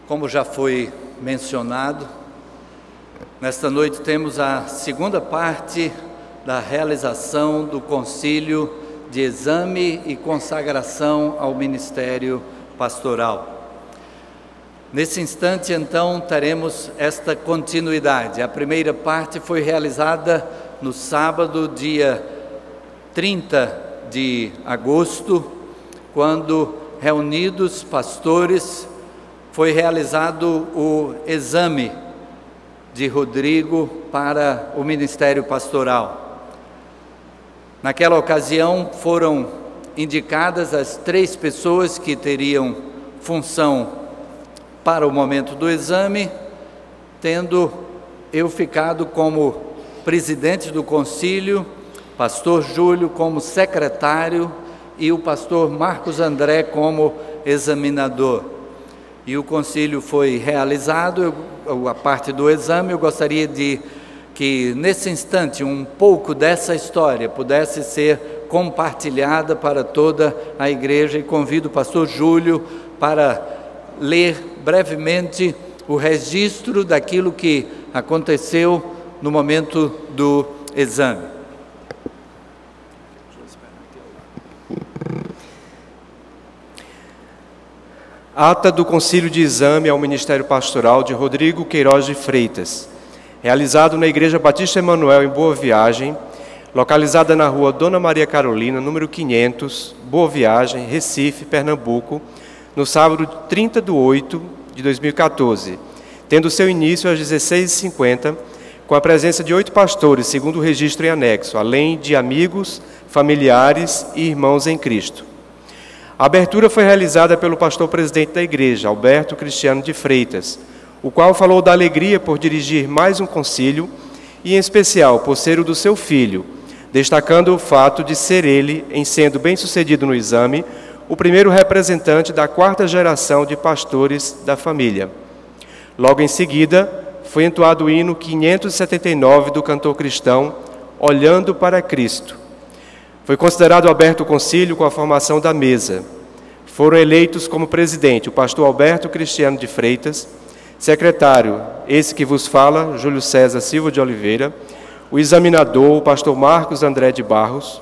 Como já foi mencionado, nesta noite temos a segunda parte da realização do concílio de exame e consagração ao ministério pastoral. Nesse instante, então, teremos esta continuidade. A primeira parte foi realizada no sábado, dia 30 de agosto, quando, reunidos pastores, foi realizado o exame de Rodrigo para o ministério pastoral. Naquela ocasião foram indicadas as 3 pessoas que teriam função para o momento do exame, tendo eu ficado como presidente do concílio, pastor Júlio como secretário e o pastor Marcos André como examinador. E o concílio foi realizado, a parte do exame. Eu gostaria de que, nesse instante, um pouco dessa história pudesse ser compartilhada para toda a igreja, e convido o pastor Júlio para ler brevemente o registro daquilo que aconteceu no momento do exame. Ata do Concílio de Exame ao Ministério Pastoral de Rodrigo Queiroz de Freitas, realizado na Igreja Batista Emanuel em Boa Viagem, localizada na rua Dona Maria Carolina, número 500, Boa Viagem, Recife, Pernambuco, no sábado 30/8/2014, tendo seu início às 16h50, com a presença de 8 pastores, segundo o registro em anexo, além de amigos, familiares e irmãos em Cristo. A abertura foi realizada pelo pastor presidente da igreja, Alberto Cristiano de Freitas, o qual falou da alegria por dirigir mais um concílio e, em especial, por ser o do seu filho, destacando o fato de ser ele, em sendo bem-sucedido no exame, o primeiro representante da 4ª geração de pastores da família. Logo em seguida, foi entoado o hino 579 do cantor cristão, Olhando para Cristo. Foi considerado aberto o concílio com a formação da mesa. Foram eleitos como presidente o pastor Alberto Cristiano de Freitas, secretário, esse que vos fala, Júlio César Silva de Oliveira, o examinador, o pastor Marcos André de Barros.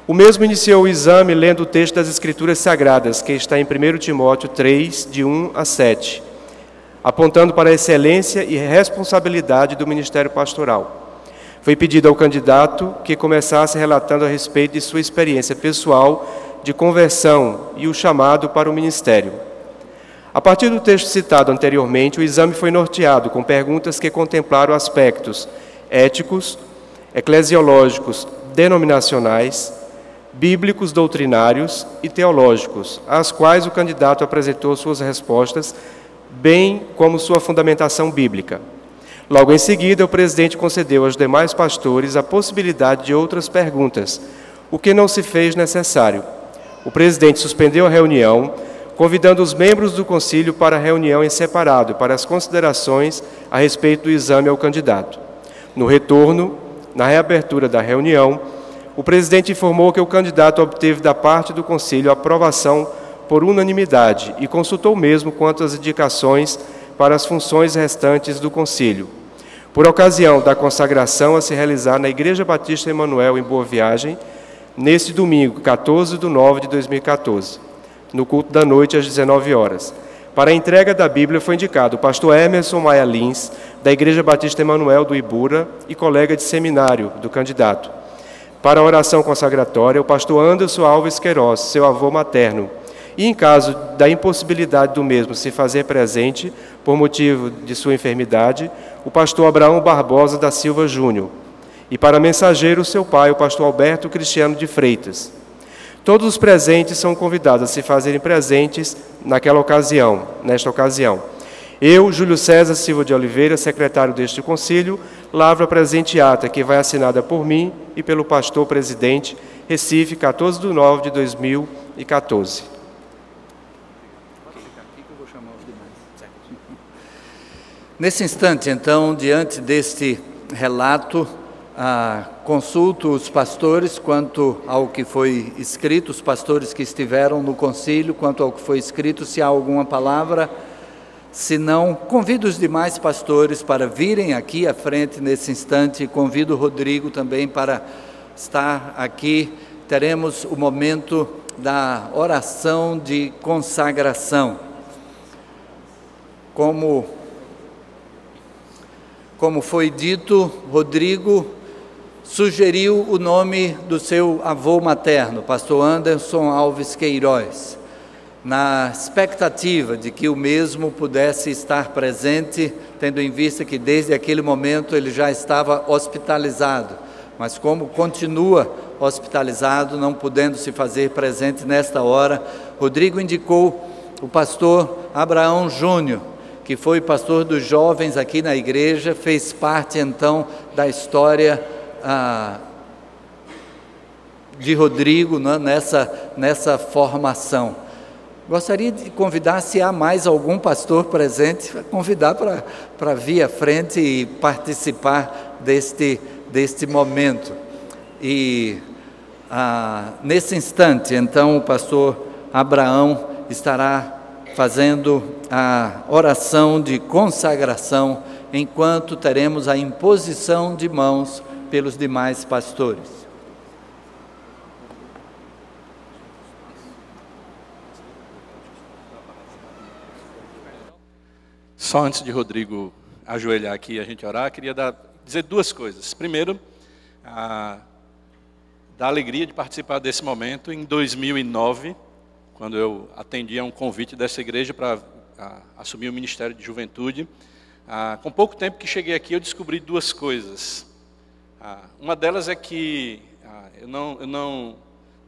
O mesmo iniciou o exame lendo o texto das Escrituras Sagradas, que está em 1 Timóteo 3, de 1-7, apontando para a excelência e responsabilidade do ministério pastoral. Foi pedido ao candidato que começasse relatando a respeito de sua experiência pessoal de conversão e o chamado para o ministério. A partir do texto citado anteriormente, o exame foi norteado com perguntas que contemplaram aspectos éticos, eclesiológicos, denominacionais, bíblicos, doutrinários e teológicos, às quais o candidato apresentou suas respostas, bem como sua fundamentação bíblica. Logo em seguida, o presidente concedeu aos demais pastores a possibilidade de outras perguntas, o que não se fez necessário. O presidente suspendeu a reunião, convidando os membros do concílio para a reunião em separado, para as considerações a respeito do exame ao candidato. No retorno, na reabertura da reunião, o presidente informou que o candidato obteve da parte do concílio a aprovação por unanimidade e consultou mesmo quanto às indicações para as funções restantes do concílio. Por ocasião da consagração a se realizar na Igreja Batista Emanuel em Boa Viagem, neste domingo, 14/9/2014, no culto da noite às 19 horas. Para a entrega da Bíblia foi indicado o pastor Emerson Maia Lins, da Igreja Batista Emanuel do Ibura e colega de seminário do candidato. Para a oração consagratória, o pastor Anderson Alves Queiroz, seu avô materno. E, em caso da impossibilidade do mesmo se fazer presente, por motivo de sua enfermidade, o pastor Abraão Barbosa da Silva Júnior. E para mensageiro, seu pai, o pastor Alberto Cristiano de Freitas. Todos os presentes são convidados a se fazerem presentes nesta ocasião. Eu, Júlio César Silva de Oliveira, secretário deste concílio, lavro a presente ata, que vai assinada por mim e pelo pastor presidente, Recife, 14/9/2014. Nesse instante, então, diante deste relato, consulto os pastores quanto ao que foi escrito, os pastores que estiveram no concílio, quanto ao que foi escrito, se há alguma palavra Se não, convido os demais pastores para virem aqui à frente nesse instante. Convido o Rodrigo também para estar aqui. Teremos o momento da oração de consagração. Como foi dito, Rodrigo sugeriu o nome do seu avô materno, pastor Anderson Alves Queiroz, na expectativa de que o mesmo pudesse estar presente, tendo em vista que desde aquele momento ele já estava hospitalizado, mas como continua hospitalizado, não podendo se fazer presente nesta hora, Rodrigo indicou o pastor Abraão Júnior, que foi pastor dos jovens aqui na igreja, fez parte então da história de Rodrigo, né, nessa formação. Gostaria de convidar, se há mais algum pastor presente, convidar para vir à frente e participar deste momento. E nesse instante, então, o pastor Abraão estará fazendo a oração de consagração, enquanto teremos a imposição de mãos pelos demais pastores. Só antes de Rodrigo ajoelhar aqui e a gente orar, queria dizer duas coisas. Primeiro, da alegria de participar desse momento. Em 2009, quando eu atendi a um convite dessa igreja para assumir o Ministério de Juventude, com pouco tempo que cheguei aqui, eu descobri duas coisas. Uma delas é que eu não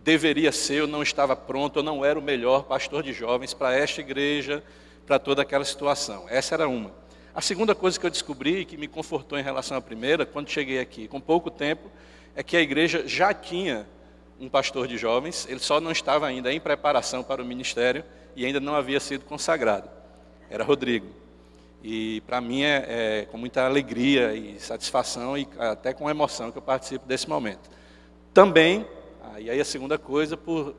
deveria ser, eu não estava pronto, eu não era o melhor pastor de jovens para esta igreja, para toda aquela situação. Essa era uma. A segunda coisa que eu descobri, que me confortou em relação à primeira, quando cheguei aqui, com pouco tempo, é que a igreja já tinha um pastor de jovens, ele só não estava ainda em preparação para o ministério e ainda não havia sido consagrado. Era Rodrigo. E para mim é com muita alegria e satisfação e até com emoção que eu participo desse momento. Também, e aí a segunda coisa, por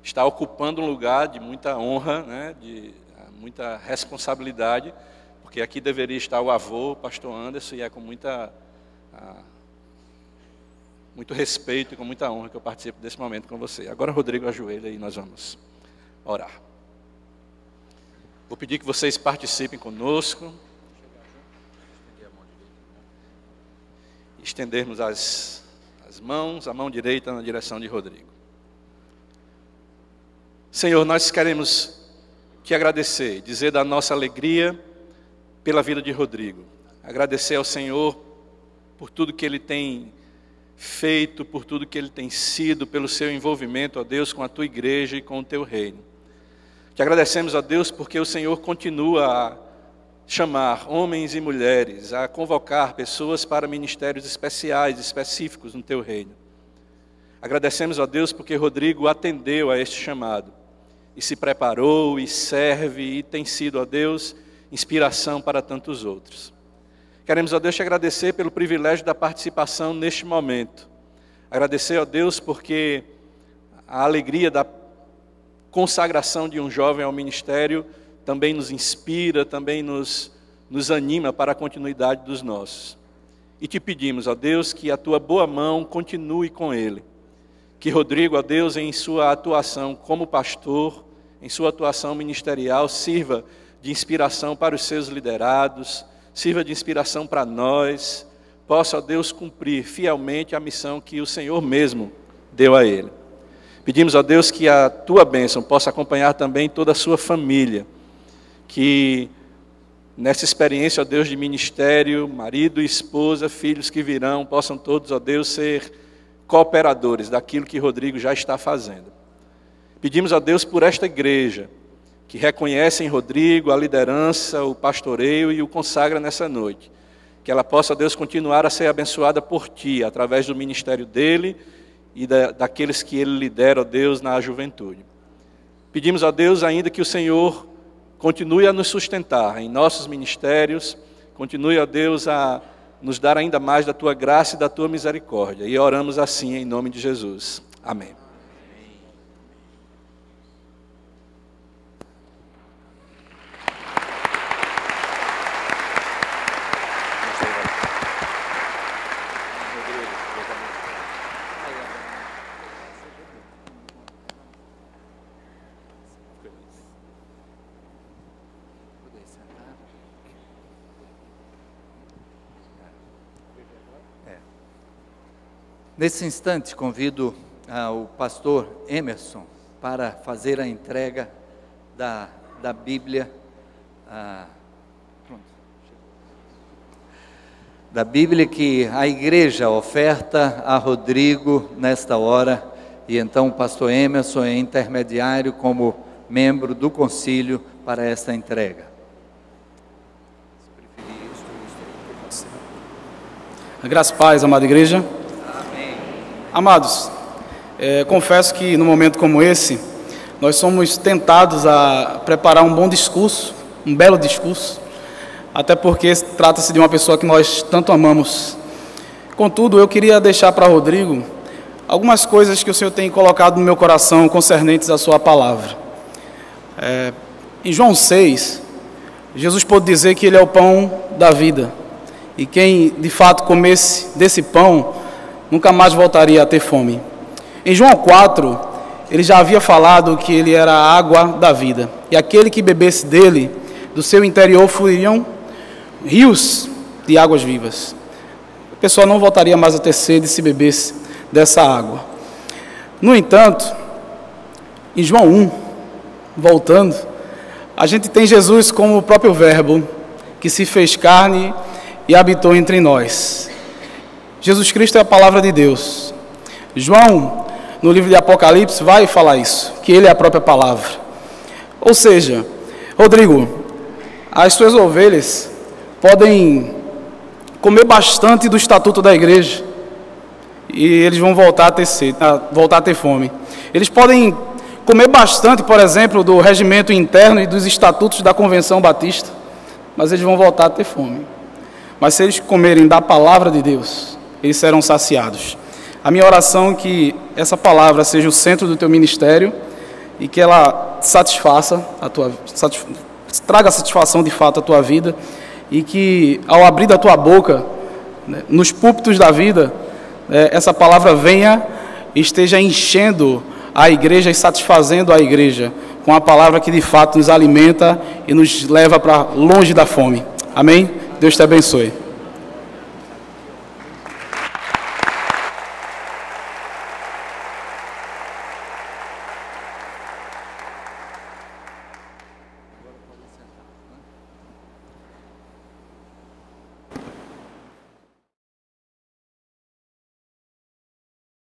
estar ocupando um lugar de muita honra, né, de muita responsabilidade, porque aqui deveria estar o avô, o pastor Anderson, e é com muito respeito e com muita honra que eu participo desse momento com você. Agora, Rodrigo, ajoelha e nós vamos orar. Vou pedir que vocês participem conosco. Estendermos as mãos, a mão direita na direção de Rodrigo. Senhor, nós queremos te agradecer, dizer da nossa alegria pela vida de Rodrigo. Agradecer ao Senhor por tudo que Ele tem feito, por tudo que Ele tem sido, pelo seu envolvimento, ó Deus, com a Tua igreja e com o Teu reino. Te agradecemos, ó Deus, porque o Senhor continua a chamar homens e mulheres, a convocar pessoas para ministérios especiais, específicos no Teu reino. Agradecemos, ó Deus, porque Rodrigo atendeu a este chamado e se preparou e serve e tem sido, ó Deus, inspiração para tantos outros. Queremos, ó Deus, te agradecer pelo privilégio da participação neste momento. Agradecer, ó Deus, porque a alegria da consagração de um jovem ao ministério também nos inspira, também nos anima para a continuidade dos nossos. E te pedimos, ó Deus, que a Tua boa mão continue com ele. Que Rodrigo, ó Deus, em sua atuação como pastor, em sua atuação ministerial, sirva de inspiração para os seus liderados, sirva de inspiração para nós, possa, ó Deus, cumprir fielmente a missão que o Senhor mesmo deu a ele. Pedimos, ó Deus, que a Tua bênção possa acompanhar também toda a sua família, que nessa experiência, ó Deus, de ministério, marido e esposa, filhos que virão, possam todos, ó Deus, ser cooperadores daquilo que Rodrigo já está fazendo. Pedimos a Deus por esta igreja, que reconhece em Rodrigo a liderança, o pastoreio e o consagra nessa noite. Que ela possa, Deus, continuar a ser abençoada por Ti, através do ministério dele e daqueles que ele lidera, ó Deus, na juventude. Pedimos a Deus ainda que o Senhor continue a nos sustentar em nossos ministérios, continue, ó Deus, a nos dar ainda mais da Tua graça e da Tua misericórdia. E oramos assim em nome de Jesus. Amém. Nesse instante, convido o pastor Emerson para fazer a entrega da Bíblia, da Bíblia que a igreja oferta a Rodrigo nesta hora, e então o pastor Emerson é intermediário como membro do concílio para esta entrega. A graça e paz, amada igreja. Amém. Amados, confesso que num momento como esse, nós somos tentados a preparar um bom discurso, um belo discurso, até porque trata-se de uma pessoa que nós tanto amamos. Contudo, eu queria deixar para Rodrigo algumas coisas que o Senhor tem colocado no meu coração concernentes à sua palavra. Em João 6, Jesus pôde dizer que Ele é o pão da vida, e quem de fato comesse desse pão nunca mais voltaria a ter fome. Em João 4, Ele já havia falado que Ele era a água da vida, e aquele que bebesse dele, do seu interior fluiriam rios de águas vivas. A pessoa não voltaria mais a ter sede se bebesse dessa água. No entanto, em João 1, voltando, a gente tem Jesus como o próprio Verbo, que se fez carne e habitou entre nós. Jesus Cristo é a palavra de Deus. João, no livro de Apocalipse, vai falar isso, que Ele é a própria palavra. Ou seja, Rodrigo, as suas ovelhas podem comer bastante do estatuto da igreja e eles vão voltar a ter sede, voltar a ter fome. Eles podem comer bastante, por exemplo, do regimento interno e dos estatutos da Convenção Batista, mas eles vão voltar a ter fome. Mas se eles comerem da palavra de Deus, eles serão saciados. A minha oração é que essa palavra seja o centro do teu ministério e que ela traga satisfação de fato à tua vida, e que ao abrir da tua boca, né, nos púlpitos da vida, essa palavra venha e esteja enchendo a igreja e satisfazendo a igreja com a palavra que de fato nos alimenta e nos leva para longe da fome. Amém? Deus te abençoe.